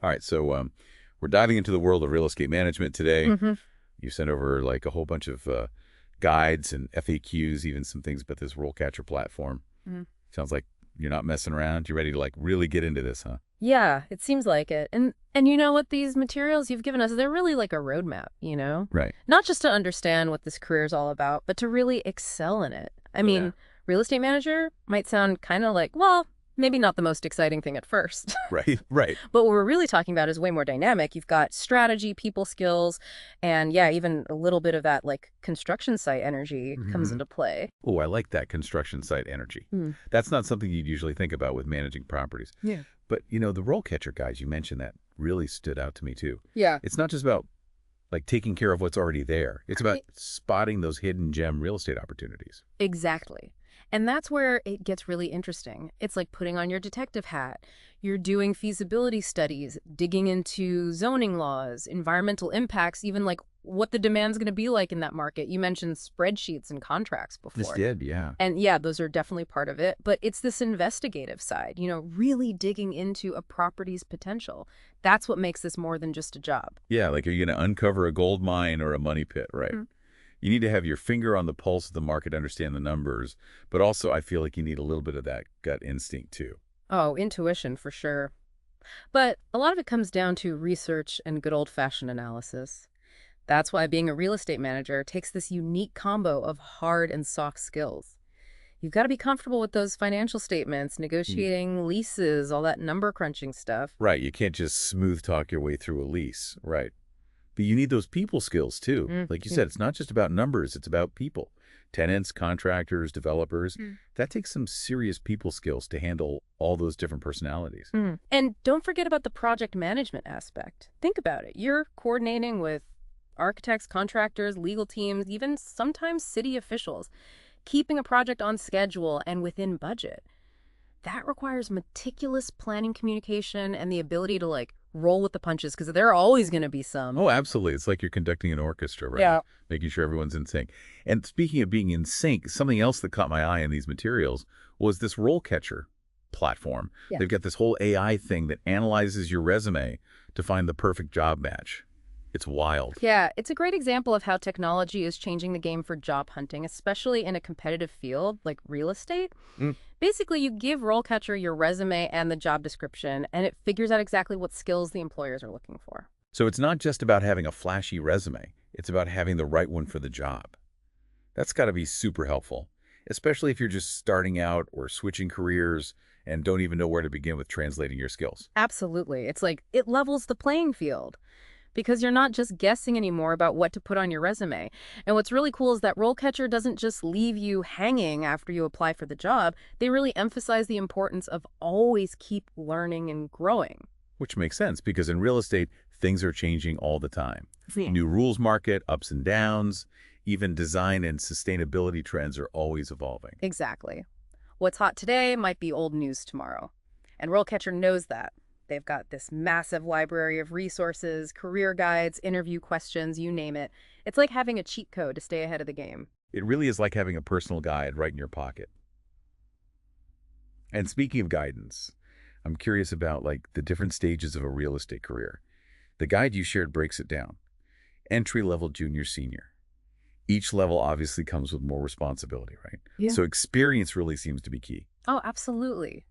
All right, so we're diving into the world of real estate management today. hmm You sent over like a whole bunch of guides and FAQs, even some things about this RoleCatcher platform. hmm Sounds like you're not messing around. You're ready to like really get into this, huh? Yeah, it seems like it. And you know what, these materials you've given us, they're really like a roadmap, you know? Right. Not just to understand what this career is all about, but to really excel in it. I Yeah. mean, real estate manager might sound kind of like, well, maybe not the most exciting thing at first. Right. Right. But what we're really talking about is way more dynamic. You've got strategy, people skills, and yeah, even a little bit of that like construction site energy comes Hmm. into play. Oh, I like that construction site energy. Hmm. That's not something you'd usually think about with managing properties. Yeah. But, the RoleCatcher guys, you mentioned that really stood out to me too. Yeah. It's not just about like taking care of what's already there. It's about Right. spotting those hidden gem real estate opportunities. Exactly. And that's where it gets really interesting. It's like putting on your detective hat. You're doing feasibility studies, digging into zoning laws, environmental impacts, even like what the demand's going to be like in that market. You mentioned spreadsheets and contracts This before. did, yeah. And yeah, those are definitely part of it. But it's this investigative side, really digging into a property's potential. That's what makes this more than just a job. Yeah, like are you going to uncover a gold mine or a money pit, right? You need to have your finger on the pulse of the market, understand the numbers, but also I feel like you need a little bit of that gut instinct too. Oh, intuition for sure. But a lot of it comes down to research and good old-fashioned analysis. That's why being a real estate manager takes this unique combo of hard and soft skills. You've got to be comfortable with those financial statements, Mm. negotiating leases, all that number crunching stuff. Right, you can't just smooth talk your way through a lease, right? But you need those people skills too. Like you Yeah. said, it's not just about numbers, it's about people. Tenants, contractors, developers. That takes some serious people skills to handle all those different personalities. And don't forget about the project management aspect. Think about it. You're coordinating with architects, contractors, legal teams, even sometimes city officials, keeping a project on schedule and within budget. That requires meticulous planning, communication, and the ability to like roll with the punches because there are always going to be some. Oh, absolutely. It's like you're conducting an orchestra, right? Yeah. Making sure everyone's in sync. And speaking of being in sync, something else that caught my eye in these materials was this role catcher platform. Yeah. They've got this whole AI thing that analyzes your resume to find the perfect job match. It's wild. Yeah, it's a great example of how technology is changing the game for job hunting, especially in a competitive field like real estate. Mm. Basically, you give RoleCatcher your resume and the job description, and it figures out exactly what skills the employers are looking for. So it's not just about having a flashy resume. It's about having the right one for the job. That's got to be super helpful, especially if you're just starting out or switching careers and don't even know where to begin with translating your skills. Absolutely. It's like it levels the playing field because you're not just guessing anymore about what to put on your resume. And what's really cool is that RoleCatcher doesn't just leave you hanging after you apply for the job. They really emphasize the importance of always keep learning and growing. Which makes sense because in real estate, things are changing all the time. Yeah. New rules market, ups and downs, even design and sustainability trends are always evolving. Exactly. What's hot today might be old news tomorrow. And RoleCatcher knows that. They've got this massive library of resources, career guides, interview questions, you name it. It's like having a cheat code to stay ahead of the game. It really is like having a personal guide right in your pocket. And speaking of guidance, I'm curious about like the different stages of a real estate career. The guide you shared breaks it down. Entry level, junior, senior. Each level obviously comes with more responsibility, right? Yeah. So experience really seems to be key. Oh, absolutely.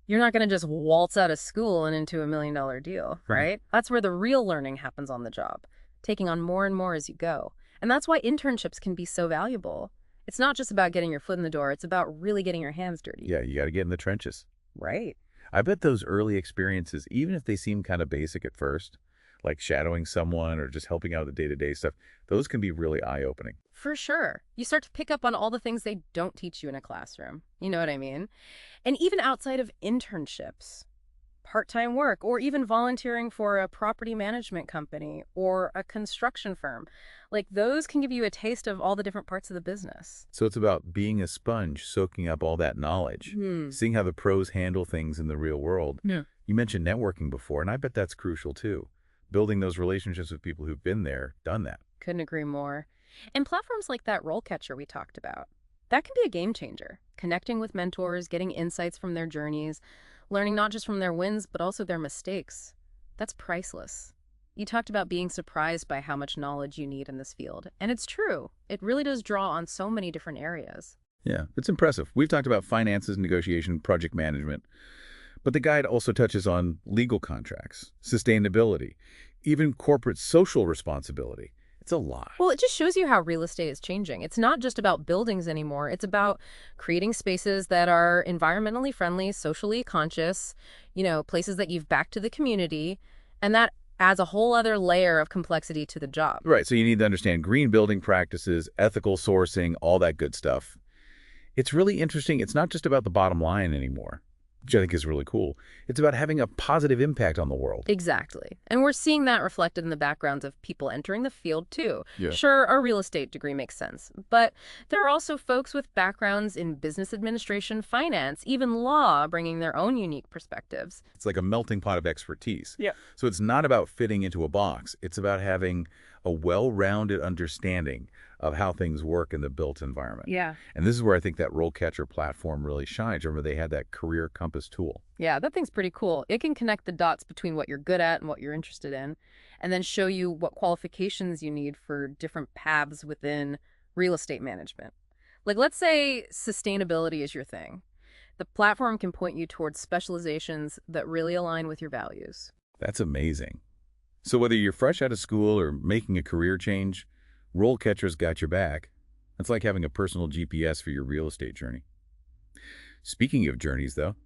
You're not going to just waltz out of school and into $1 million deal, right? That's where the real learning happens on the job, taking on more and more as you go. And that's why internships can be so valuable. It's not just about getting your foot in the door. It's about really getting your hands dirty. Yeah, you got to get in the trenches. Right. I bet those early experiences, even if they seem kind of basic at first, like shadowing someone or just helping out with the day-to-day stuff, those can be really eye-opening. For sure. You start to pick up on all the things they don't teach you in a classroom. You know what I mean? And even outside of internships, part-time work, or even volunteering for a property management company or a construction firm, like those can give you a taste of all the different parts of the business. So it's about being a sponge, soaking up all that knowledge, seeing how the pros handle things in the real world. Yeah. You mentioned networking before, and I bet that's crucial too. Building those relationships with people who've been there, done that. Couldn't agree more. And platforms like that RoleCatcher we talked about, that can be a game changer. Connecting with mentors, getting insights from their journeys, learning not just from their wins, but also their mistakes. That's priceless. You talked about being surprised by how much knowledge you need in this field, and it's true. It really does draw on so many different areas. Yeah, it's impressive. We've talked about finances, negotiation, project management, but the guide also touches on legal contracts, sustainability, even corporate social responsibility. It's a lot. Well, it just shows you how real estate is changing. It's not just about buildings anymore. It's about creating spaces that are environmentally friendly, socially conscious, places that give back to the community, and that adds a whole other layer of complexity to the job. Right, so you need to understand green building practices, ethical sourcing, all that good stuff. It's really interesting. It's not just about the bottom line anymore, which I think is really cool. It's about having a positive impact on the world. Exactly. And we're seeing that reflected in the backgrounds of people entering the field, too. Yeah. Sure, a real estate degree makes sense, but there are also folks with backgrounds in business administration, finance, even law, bringing their own unique perspectives. It's like a melting pot of expertise. Yeah. So it's not about fitting into a box. It's about having a well-rounded understanding of how things work in the built environment. Yeah. And this is where I think that RoleCatcher platform really shines. Remember, they had that career compass tool. Yeah, that thing's pretty cool. It can connect the dots between what you're good at and what you're interested in, and then show you what qualifications you need for different paths within real estate management. Like, let's say sustainability is your thing. The platform can point you towards specializations that really align with your values. That's amazing. So whether you're fresh out of school or making a career change, RoleCatcher's got your back. It's like having a personal GPS for your real estate journey. Speaking of journeys, though,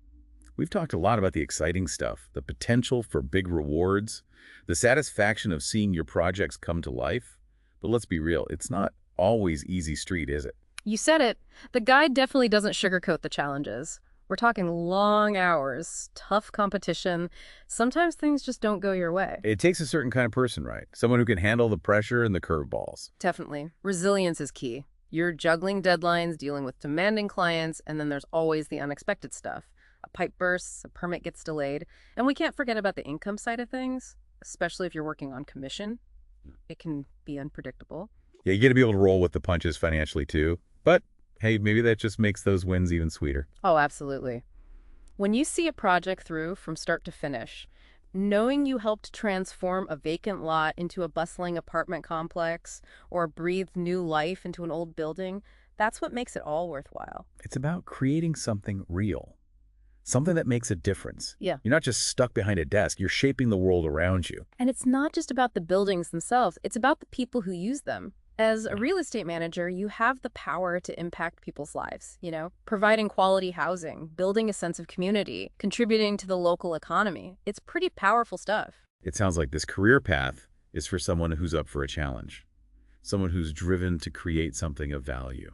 we've talked a lot about the exciting stuff, the potential for big rewards, the satisfaction of seeing your projects come to life. But let's be real, it's not always easy street, is it? You said it. The guide definitely doesn't sugarcoat the challenges. We're talking long hours, tough competition. Sometimes things just don't go your way. It takes a certain kind of person, right? Someone who can handle the pressure and the curveballs. Definitely. Resilience is key. You're juggling deadlines, dealing with demanding clients, and then there's always the unexpected stuff. A pipe bursts, a permit gets delayed, and we can't forget about the income side of things, especially if you're working on commission. It can be unpredictable. Yeah, you got to be able to roll with the punches financially, too. But hey, maybe that just makes those wins even sweeter. Oh, absolutely. When you see a project through from start to finish, knowing you helped transform a vacant lot into a bustling apartment complex or breathe new life into an old building, that's what makes it all worthwhile. It's about creating something real, something that makes a difference. Yeah. You're not just stuck behind a desk. You're shaping the world around you. And it's not just about the buildings themselves. It's about the people who use them. As a real estate manager, you have the power to impact people's lives, providing quality housing, building a sense of community, contributing to the local economy. It's pretty powerful stuff. It sounds like this career path is for someone who's up for a challenge, someone who's driven to create something of value,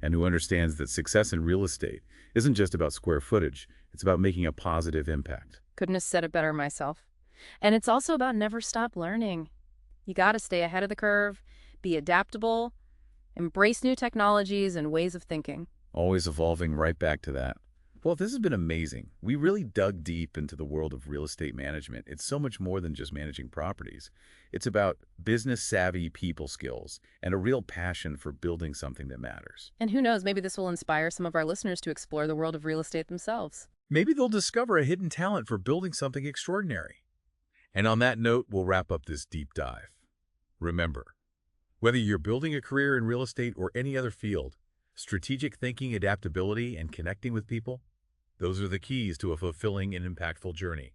and who understands that success in real estate isn't just about square footage. It's about making a positive impact. Couldn't have said it better myself. And it's also about never stop learning. You got to stay ahead of the curve, be adaptable, embrace new technologies and ways of thinking. Always evolving right back to that. Well, this has been amazing. We really dug deep into the world of real estate management. It's so much more than just managing properties. It's about business-savvy people skills and a real passion for building something that matters. And who knows, maybe this will inspire some of our listeners to explore the world of real estate themselves. Maybe they'll discover a hidden talent for building something extraordinary. And on that note, we'll wrap up this deep dive. Remember, whether you're building a career in real estate or any other field, strategic thinking, adaptability, and connecting with people, those are the keys to a fulfilling and impactful journey.